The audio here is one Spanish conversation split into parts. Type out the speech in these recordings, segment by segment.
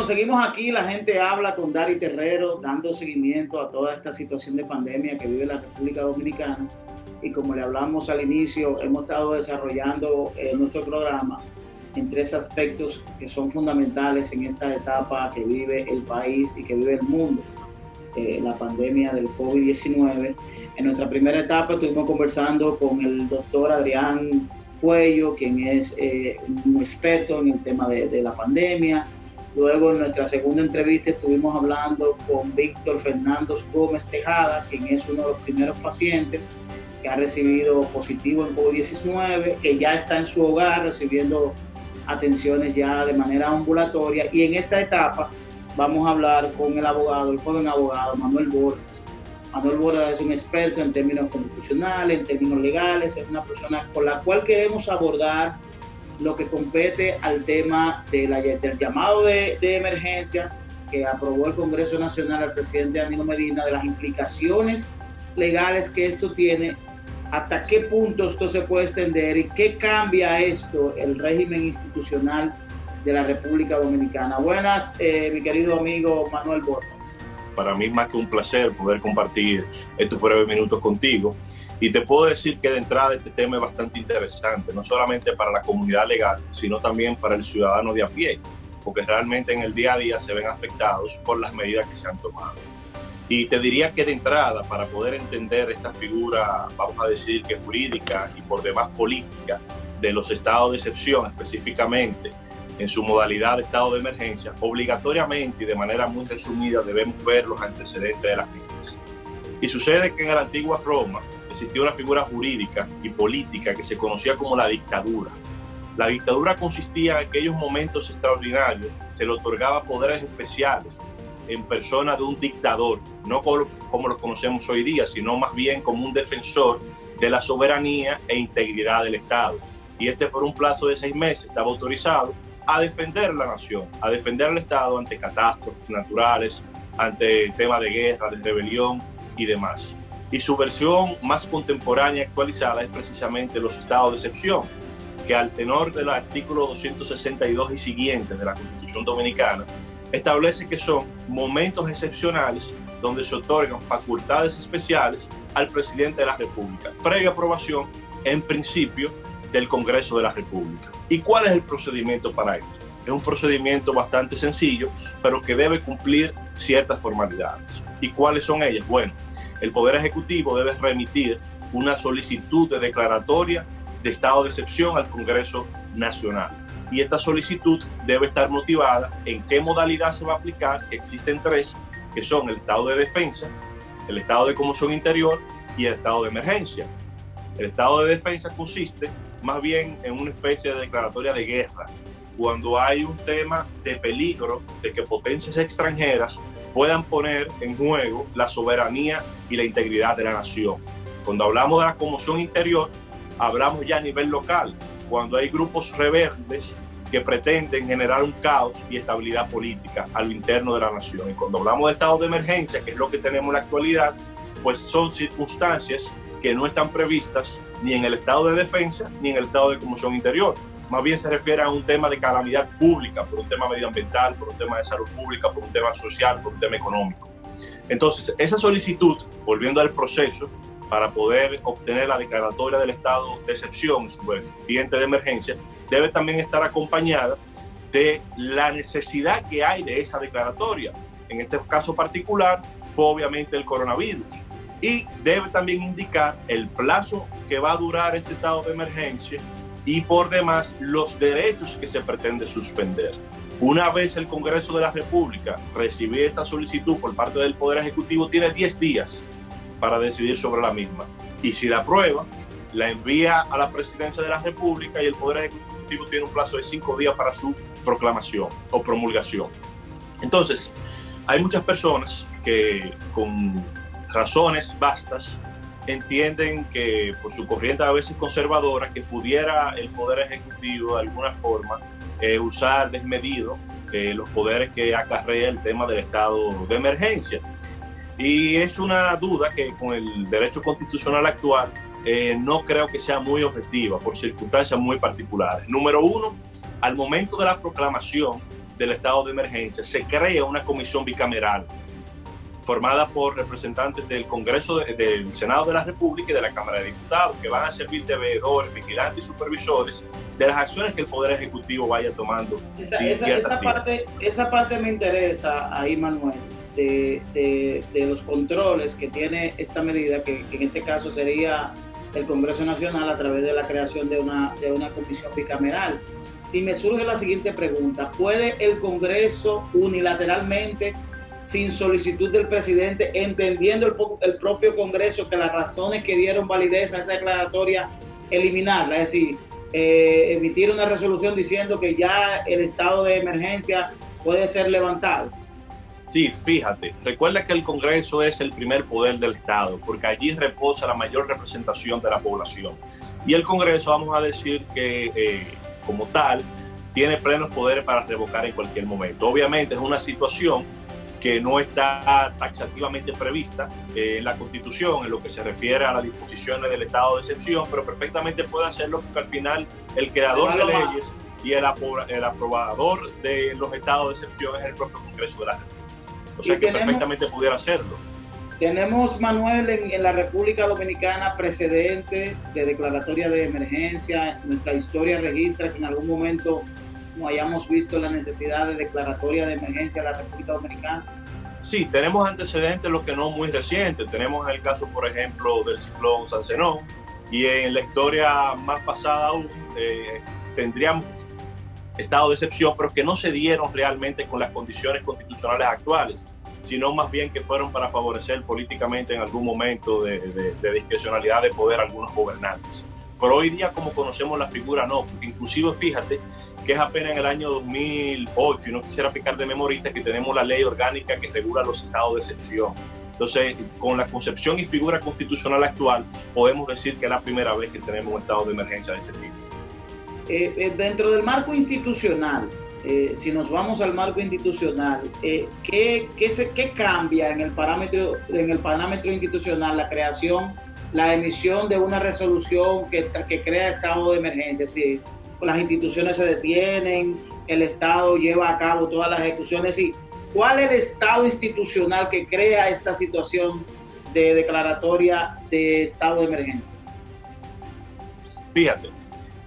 seguimos aquí, la gente habla con Dari Terrero, dando seguimiento a toda esta situación de pandemia que vive la República Dominicana. Y como le hablamos al inicio, hemos estado desarrollando nuestro programa en tres aspectos que son fundamentales en esta etapa que vive el país y que vive el mundo, la pandemia del COVID-19. En nuestra primera etapa estuvimos conversando con el doctor Adrián Cuello, quien es un experto en el tema de la pandemia. Luego, en nuestra segunda entrevista, estuvimos hablando con Víctor Fernando Gómez Tejada, quien es uno de los primeros pacientes que ha recibido positivo en COVID-19, que ya está en su hogar recibiendo atenciones ya de manera ambulatoria. Y en esta etapa vamos a hablar con el joven abogado Manuel Bordas. Manuel Bordas es un experto en términos constitucionales, en términos legales, es una persona con la cual queremos abordar lo que compete al tema del llamado de emergencia que aprobó el Congreso Nacional al presidente Danilo Medina, de las implicaciones legales que esto tiene, hasta qué punto esto se puede extender y qué cambia esto el régimen institucional de la República Dominicana. Buenas, mi querido amigo Manuel Bordas. Para mí más que un placer poder compartir estos breves minutos contigo. Y te puedo decir que de entrada este tema es bastante interesante, no solamente para la comunidad legal, sino también para el ciudadano de a pie, porque realmente en el día a día se ven afectados por las medidas que se han tomado. Y te diría que de entrada, para poder entender esta figura, vamos a decir que jurídica y por demás política, de los estados de excepción específicamente, en su modalidad de estado de emergencia, obligatoriamente y de manera muy resumida debemos ver los antecedentes de las mismas. Y sucede que en la antigua Roma existía una figura jurídica y política que se conocía como la dictadura. La dictadura consistía en aquellos momentos extraordinarios, se le otorgaba poderes especiales en persona de un dictador, no como los conocemos hoy día, sino más bien como un defensor de la soberanía e integridad del Estado. Y por un plazo de 6 meses estaba autorizado a defender la nación, a defender al Estado ante catástrofes naturales, ante temas de guerra, de rebelión y demás. Y su versión más contemporánea y actualizada es precisamente los estados de excepción, que al tenor del artículo 262 y siguientes de la Constitución Dominicana, establece que son momentos excepcionales donde se otorgan facultades especiales al presidente de la República, previa aprobación, en principio, del Congreso de la República. ¿Y cuál es el procedimiento para esto? Es un procedimiento bastante sencillo, pero que debe cumplir ciertas formalidades. ¿Y cuáles son ellas? Bueno, el Poder Ejecutivo debe remitir una solicitud de declaratoria de estado de excepción al Congreso Nacional. Y esta solicitud debe estar motivada en qué modalidad se va a aplicar. Existen 3, que son el estado de defensa, el estado de conmoción interior y el estado de emergencia. El estado de defensa consiste más bien en una especie de declaratoria de guerra, cuando hay un tema de peligro de que potencias extranjeras puedan poner en juego la soberanía y la integridad de la nación. Cuando hablamos de la conmoción interior, hablamos ya a nivel local, cuando hay grupos rebeldes que pretenden generar un caos y estabilidad política a lo interno de la nación. Y cuando hablamos de estado de emergencia, que es lo que tenemos en la actualidad, pues son circunstancias que no están previstas ni en el estado de defensa ni en el estado de conmoción interior. Más bien se refiere a un tema de calamidad pública, por un tema medioambiental, por un tema de salud pública, por un tema social, por un tema económico. Entonces, esa solicitud, volviendo al proceso, para poder obtener la declaratoria del estado de excepción en su vertiente de emergencia, debe también estar acompañada de la necesidad que hay de esa declaratoria. En este caso particular, fue obviamente el coronavirus. Y debe también indicar el plazo que va a durar este estado de emergencia y por demás los derechos que se pretende suspender. Una vez el Congreso de la República recibe esta solicitud por parte del Poder Ejecutivo, tiene 10 días para decidir sobre la misma. Y si la aprueba, la envía a la Presidencia de la República y el Poder Ejecutivo tiene un plazo de 5 días para su proclamación o promulgación. Entonces, hay muchas personas que con razones vastas entienden que por su corriente a veces conservadora, que pudiera el Poder Ejecutivo de alguna forma usar desmedido los poderes que acarrea el tema del estado de emergencia. Y es una duda que con el derecho constitucional actual no creo que sea muy objetiva por circunstancias muy particulares. Número uno, al momento de la proclamación del estado de emergencia, se crea una comisión bicameral formada por representantes del Congreso, del Senado de la República y de la Cámara de Diputados, que van a servir de veedores, vigilantes y supervisores de las acciones que el Poder Ejecutivo vaya tomando. Esa parte me interesa ahí, Manuel, de los controles que tiene esta medida, que en este caso sería el Congreso Nacional a través de la creación de una comisión bicameral. Y me surge la siguiente pregunta: ¿puede el Congreso unilateralmente, sin solicitud del presidente, entendiendo el propio Congreso que las razones que dieron validez a esa declaratoria, eliminarla? Es decir, emitir una resolución diciendo que ya el estado de emergencia puede ser levantado. Sí, fíjate, recuerda que el Congreso es el primer poder del Estado, porque allí reposa la mayor representación de la población. Y el Congreso, vamos a decir que como tal, tiene plenos poderes para revocar en cualquier momento. Obviamente es una situación que no está taxativamente prevista en la Constitución en lo que se refiere a las disposiciones del estado de excepción, pero perfectamente puede hacerlo, porque al final el creador de leyes y el aprobador de los estados de excepción es el propio Congreso de la República. O sea que perfectamente pudiera hacerlo. Tenemos, Manuel, en la República Dominicana precedentes de declaratoria de emergencia. Nuestra historia registra que en algún momento no hayamos visto la necesidad de declaratoria de emergencia en la República Dominicana. Sí, tenemos antecedentes, lo que no muy recientes. Tenemos el caso, por ejemplo, del ciclón San Zenón, y en la historia más pasada aún tendríamos estado de excepción, pero que no se dieron realmente con las condiciones constitucionales actuales, sino más bien que fueron para favorecer políticamente en algún momento de discrecionalidad de poder a algunos gobernantes. Pero hoy día, como conocemos la figura, no, porque inclusive fíjate que es apenas en el año 2008, y no quisiera picar de memorista, que tenemos la ley orgánica que regula los estados de excepción. Entonces, con la concepción y figura constitucional actual, podemos decir que es la primera vez que tenemos un estado de emergencia de este tipo. Dentro del marco institucional, si nos vamos al marco institucional, ¿qué cambia en el parámetro institucional la creación, la emisión de una resolución que crea estado de emergencia? Es decir, las instituciones se detienen, el Estado lleva a cabo todas las ejecuciones. Es decir, ¿cuál es el estado institucional que crea esta situación de declaratoria de estado de emergencia? Fíjate,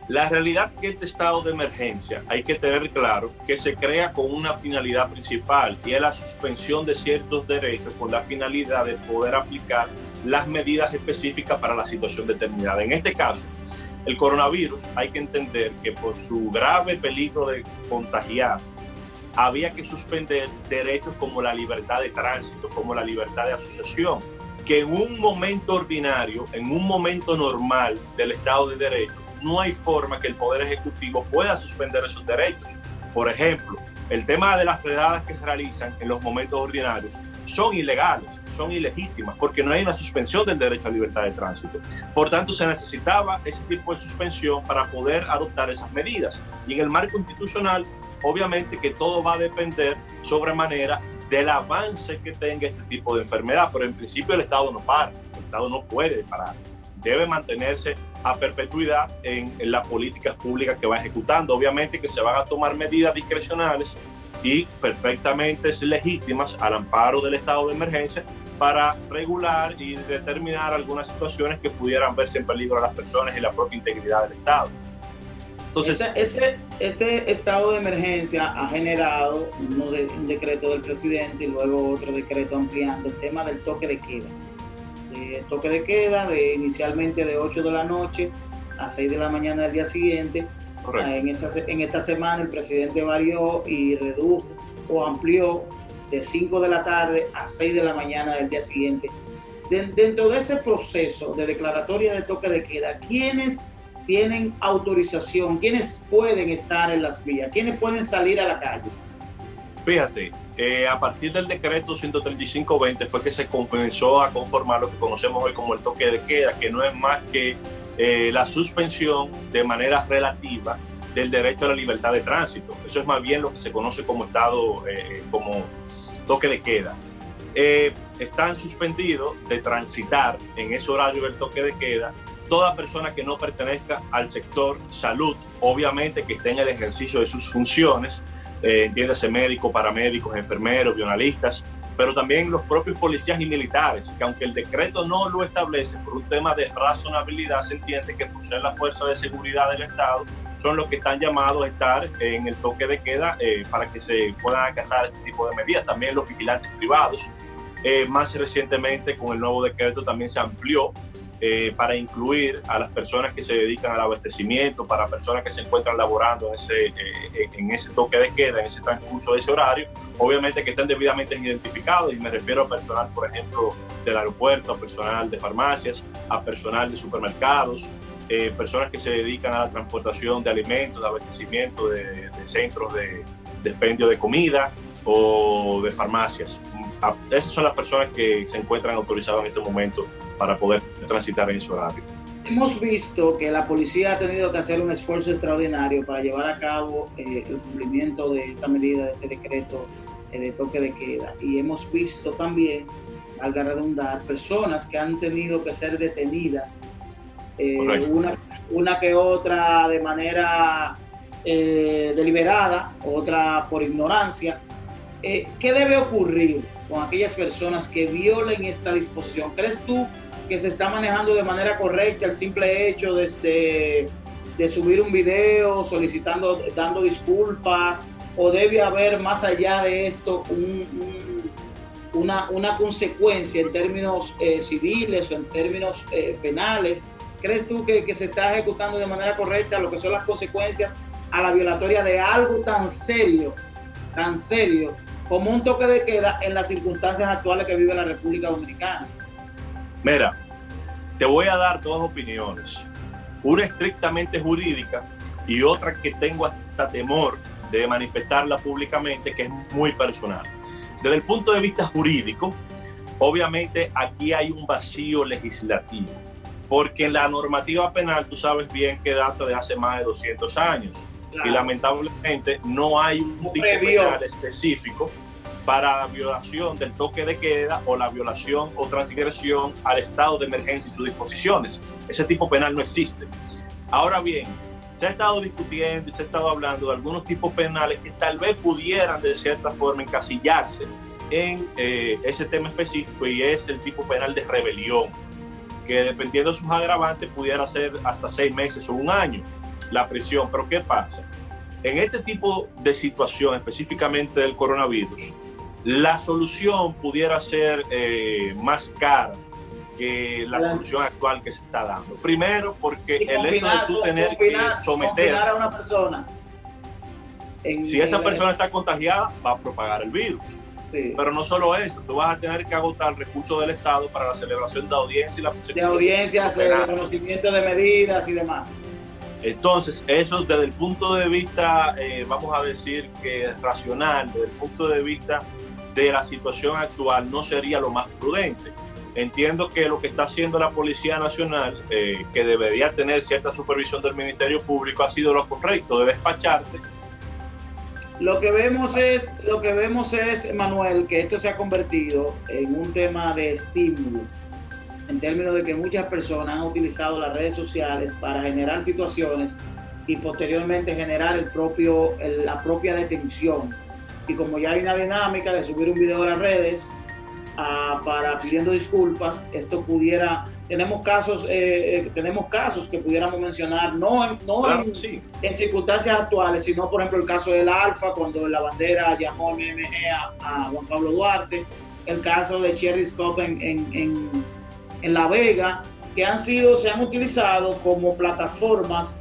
la realidad que este estado de emergencia, hay que tener claro que se crea con una finalidad principal, y es la suspensión de ciertos derechos con la finalidad de poder aplicar las medidas específicas para la situación determinada. En este caso, el coronavirus, hay que entender que por su grave peligro de contagiar, había que suspender derechos como la libertad de tránsito, como la libertad de asociación, que en un momento ordinario, en un momento normal del Estado de Derecho, no hay forma que el Poder Ejecutivo pueda suspender esos derechos. Por ejemplo, el tema de las redadas que se realizan en los momentos ordinarios son ilegales, son ilegítimas, porque no hay una suspensión del derecho a libertad de tránsito. Por tanto, se necesitaba ese tipo de suspensión para poder adoptar esas medidas. Y en el marco institucional, obviamente que todo va a depender sobremanera del avance que tenga este tipo de enfermedad, pero en principio el Estado no para, el Estado no puede parar. Debe mantenerse a perpetuidad en las políticas públicas que va ejecutando. Obviamente que se van a tomar medidas discrecionales y perfectamente legítimas al amparo del estado de emergencia para regular y determinar algunas situaciones que pudieran verse en peligro a las personas y la propia integridad del Estado. Entonces, este estado de emergencia ha generado un decreto del presidente y luego otro decreto ampliando el tema del toque de queda. Toque de queda inicialmente de 8 de la noche a 6 de la mañana del día siguiente. En esta semana el presidente varió y redujo o amplió de 5 de la tarde a 6 de la mañana del día siguiente. Dentro de ese proceso de declaratoria de toque de queda, ¿quiénes tienen autorización? ¿Quiénes pueden estar en las vías? ¿Quiénes pueden salir a la calle? Fíjate, a partir del decreto 135-20 fue que se comenzó a conformar lo que conocemos hoy como el toque de queda, que no es más que la suspensión de manera relativa del derecho a la libertad de tránsito. Eso es más bien lo que se conoce como como toque de queda. Están suspendidos de transitar en ese horario del toque de queda toda persona que no pertenezca al sector salud, obviamente que esté en el ejercicio de sus funciones, entiéndase médicos, paramédicos, enfermeros, bionalistas, pero también los propios policías y militares, que aunque el decreto no lo establece por un tema de razonabilidad, se entiende que por ser la fuerza de seguridad del Estado, son los que están llamados a estar en el toque de queda para que se puedan acatar este tipo de medidas. También los vigilantes privados. Más recientemente, con el nuevo decreto, también se amplió para incluir a las personas que se dedican al abastecimiento, para personas que se encuentran laborando en ese toque de queda, en ese transcurso de ese horario, obviamente que estén debidamente identificados, y me refiero a personal, por ejemplo, del aeropuerto, a personal de farmacias, a personal de supermercados, personas que se dedican a la transportación de alimentos, de abastecimiento de centros de expendio de comida o de farmacias. Esas son las personas que se encuentran autorizadas en este momento para poder transitar en ese horario. Hemos visto que la policía ha tenido que hacer un esfuerzo extraordinario para llevar a cabo el cumplimiento de esta medida, de este decreto de toque de queda. Y hemos visto también, valga redundar, personas que han tenido que ser detenidas, una que otra de manera deliberada, otra por ignorancia. ¿Qué debe ocurrir con aquellas personas que violen esta disposición? ¿Crees tú que se está manejando de manera correcta el simple hecho de subir un video solicitando, dando disculpas, o debe haber más allá de esto una consecuencia en términos civiles o en términos penales? ¿Crees tú que se está ejecutando de manera correcta lo que son las consecuencias a la violatoria de algo tan serio como un toque de queda en las circunstancias actuales que vive la República Dominicana? Mira, te voy a dar dos opiniones, una estrictamente jurídica y otra que tengo hasta temor de manifestarla públicamente, que es muy personal. Desde el punto de vista jurídico, obviamente aquí hay un vacío legislativo, porque en la normativa penal, tú sabes bien que data de hace más de 200 años. Claro. Y lamentablemente no hay un tipo penal específico para la violación del toque de queda o la violación o transgresión al estado de emergencia y sus disposiciones. Ese tipo penal no existe. Ahora bien, se ha estado discutiendo y se ha estado hablando de algunos tipos penales que tal vez pudieran de cierta forma encasillarse en ese tema específico, y es el tipo penal de rebelión, que dependiendo de sus agravantes pudiera ser hasta 6 meses o 1 año la prisión. Pero ¿qué pasa? En este tipo de situación, específicamente del coronavirus, la solución pudiera ser más cara que la solución actual que se está dando. Primero, porque el hecho de tú tener que someter a una persona, si esa persona está contagiada, va a propagar el virus. Sí. Pero no solo eso, tú vas a tener que agotar recursos del Estado para la celebración de audiencias y la de audiencias, de reconocimiento de medidas y demás. Entonces, eso desde el punto de vista, vamos a decir que es racional, desde el punto de vista de la situación actual, no sería lo más prudente. Entiendo que lo que está haciendo la Policía Nacional, que debería tener cierta supervisión del Ministerio Público, ha sido lo correcto, de despacharte. Lo que vemos es, Manuel, que esto se ha convertido en un tema de estímulo, en términos de que muchas personas han utilizado las redes sociales para generar situaciones y posteriormente generar la propia detención. Y como ya hay una dinámica de subir un video a las redes para pidiendo disculpas, esto pudiera, tenemos casos que pudiéramos mencionar, en circunstancias actuales, sino por ejemplo el caso del Alfa, cuando la bandera llamó MMG a Juan Pablo Duarte, el caso de Cherry Scott en La Vega, que se han utilizado como plataformas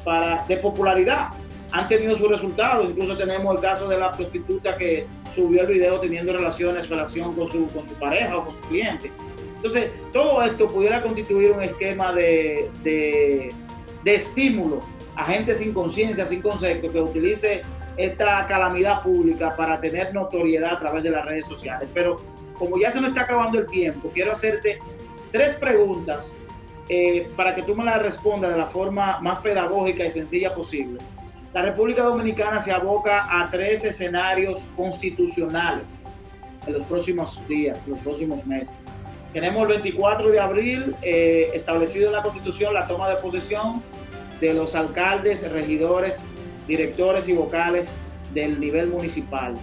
de popularidad. Han tenido sus resultados. Incluso tenemos el caso de la prostituta que subió el video teniendo relación con su pareja o con su cliente. Entonces, todo esto pudiera constituir un esquema de estímulo a gente sin conciencia, sin concepto, que utilice esta calamidad pública para tener notoriedad a través de las redes sociales. Pero como ya se nos está acabando el tiempo, quiero hacerte 3 preguntas para que tú me las respondas de la forma más pedagógica y sencilla posible. La República Dominicana se aboca a 3 escenarios constitucionales en los próximos días, los próximos meses. Tenemos el 24 de abril establecido en la Constitución la toma de posesión de los alcaldes, regidores, directores y vocales del nivel municipal.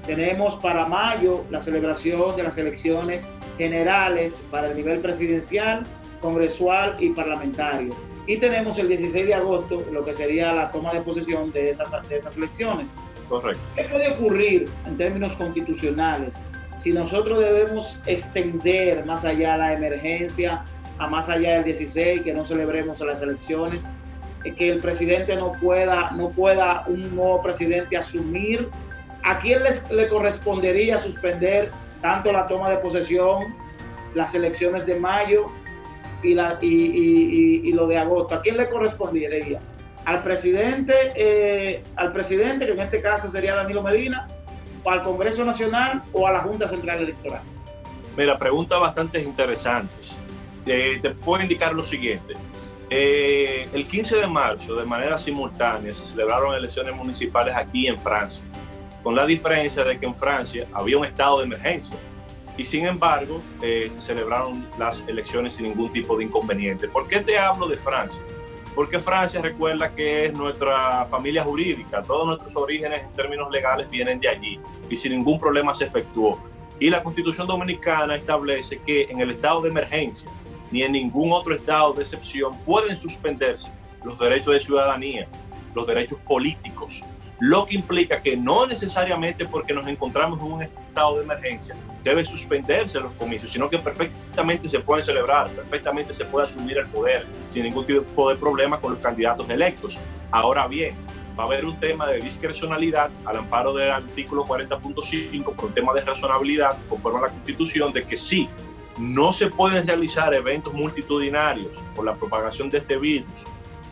Tenemos para mayo la celebración de las elecciones generales para el nivel presidencial, congresual y parlamentario. Y tenemos el 16 de agosto, lo que sería la toma de posesión de esas elecciones. Correcto. ¿Qué puede ocurrir en términos constitucionales si nosotros debemos extender más allá la emergencia, a más allá del 16, que no celebremos las elecciones, que el presidente no pueda un nuevo presidente asumir? ¿A quién le correspondería suspender tanto la toma de posesión, las elecciones de mayo y lo de agosto? ¿A quién le correspondería? ¿Al presidente, que en este caso sería Danilo Medina, o al Congreso Nacional, o a la Junta Central Electoral? Mira, preguntas bastante interesantes. Te puedo indicar lo siguiente. El 15 de marzo, de manera simultánea, se celebraron elecciones municipales aquí en Francia, con la diferencia de que en Francia había un estado de emergencia y sin embargo se celebraron las elecciones sin ningún tipo de inconveniente. ¿Por qué te hablo de Francia? Porque Francia, recuerda que es nuestra familia jurídica, todos nuestros orígenes en términos legales vienen de allí y sin ningún problema se efectuó. Y la Constitución Dominicana establece que en el estado de emergencia ni en ningún otro estado de excepción pueden suspenderse los derechos de ciudadanía, los derechos políticos, lo que implica que no necesariamente porque nos encontramos en un estado de emergencia debe suspenderse los comicios, sino que perfectamente se pueden celebrar, perfectamente se puede asumir el poder sin ningún tipo de problema con los candidatos electos. Ahora bien, va a haber un tema de discrecionalidad al amparo del artículo 40.5 por un tema de razonabilidad conforme a la Constitución, de que sí, no se pueden realizar eventos multitudinarios por la propagación de este virus,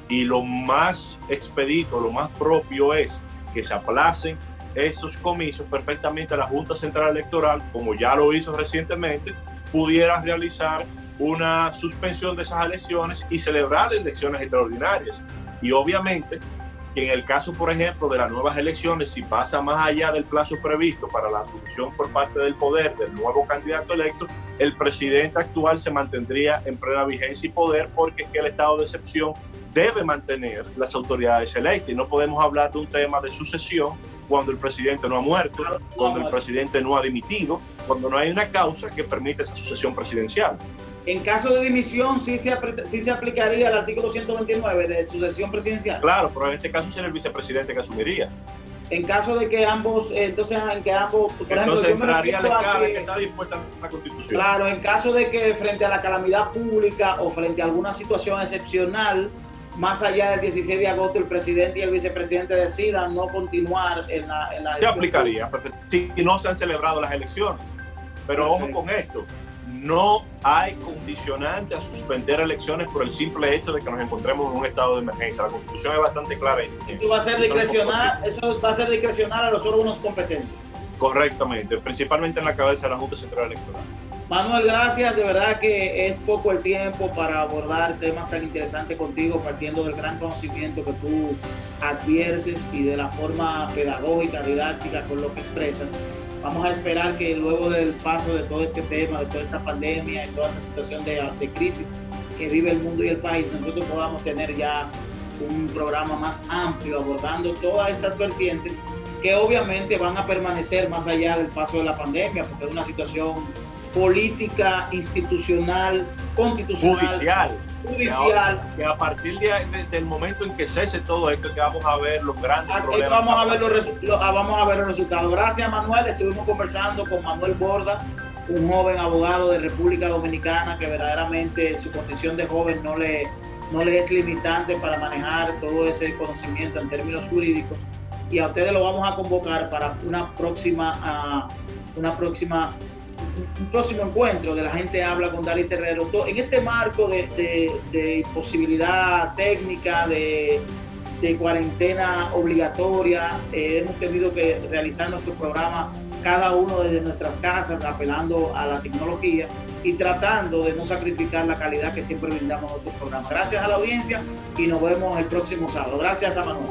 y lo más expedito, lo más propio es que se aplacen esos comicios. Perfectamente la Junta Central Electoral, como ya lo hizo recientemente, pudiera realizar una suspensión de esas elecciones y celebrar elecciones extraordinarias. Y obviamente que en el caso, por ejemplo, de las nuevas elecciones, si pasa más allá del plazo previsto para la asunción por parte del poder del nuevo candidato electo, el presidente actual se mantendría en plena vigencia y poder, porque es que el estado de excepción debe mantener las autoridades electas, y no podemos hablar de un tema de sucesión cuando el presidente no ha muerto, cuando el presidente no ha dimitido, cuando no hay una causa que permita esa sucesión presidencial. En caso de dimisión, sí se aplicaría el artículo 129 de sucesión presidencial. Claro, pero en este caso sería el vicepresidente que asumiría. En caso de que ambos, entonces entraría la escala que está dispuesta en la Constitución. Claro, en caso de que frente a la calamidad pública o frente a alguna situación excepcional, más allá del 16 de agosto, el presidente y el vicepresidente decidan no continuar en la se aplicaría, porque si no se han celebrado las elecciones. Pero ojo con esto, no hay condicionante a suspender elecciones por el simple hecho de que nos encontremos en un estado de emergencia. La Constitución es bastante clara. Eso va a ser discrecional a los órganos competentes. Correctamente, principalmente en la cabeza de la Junta Central Electoral. Manuel, gracias. De verdad que es poco el tiempo para abordar temas tan interesantes contigo, partiendo del gran conocimiento que tú adviertes y de la forma pedagógica, didáctica con lo que expresas. Vamos a esperar que luego del paso de todo este tema, de toda esta pandemia, de toda esta situación de crisis que vive el mundo y el país, nosotros podamos tener ya un programa más amplio abordando todas estas vertientes que obviamente van a permanecer más allá del paso de la pandemia, porque es una situación política, institucional, constitucional, judicial. Que a partir del momento en que cese todo esto, que vamos a ver los grandes problemas. Vamos a ver los resultados. Gracias, Manuel. Estuvimos conversando con Manuel Bordas, un joven abogado de República Dominicana que verdaderamente su condición de joven no le es limitante para manejar todo ese conocimiento en términos jurídicos. Y a ustedes lo vamos a convocar para un próximo encuentro de La Gente Habla con Daly Terrero. En este marco de imposibilidad técnica, de cuarentena obligatoria, hemos tenido que realizar nuestro programa cada uno desde nuestras casas, apelando a la tecnología y tratando de no sacrificar la calidad que siempre brindamos a nuestro programa. Gracias a la audiencia y nos vemos el próximo sábado. Gracias a Manuel.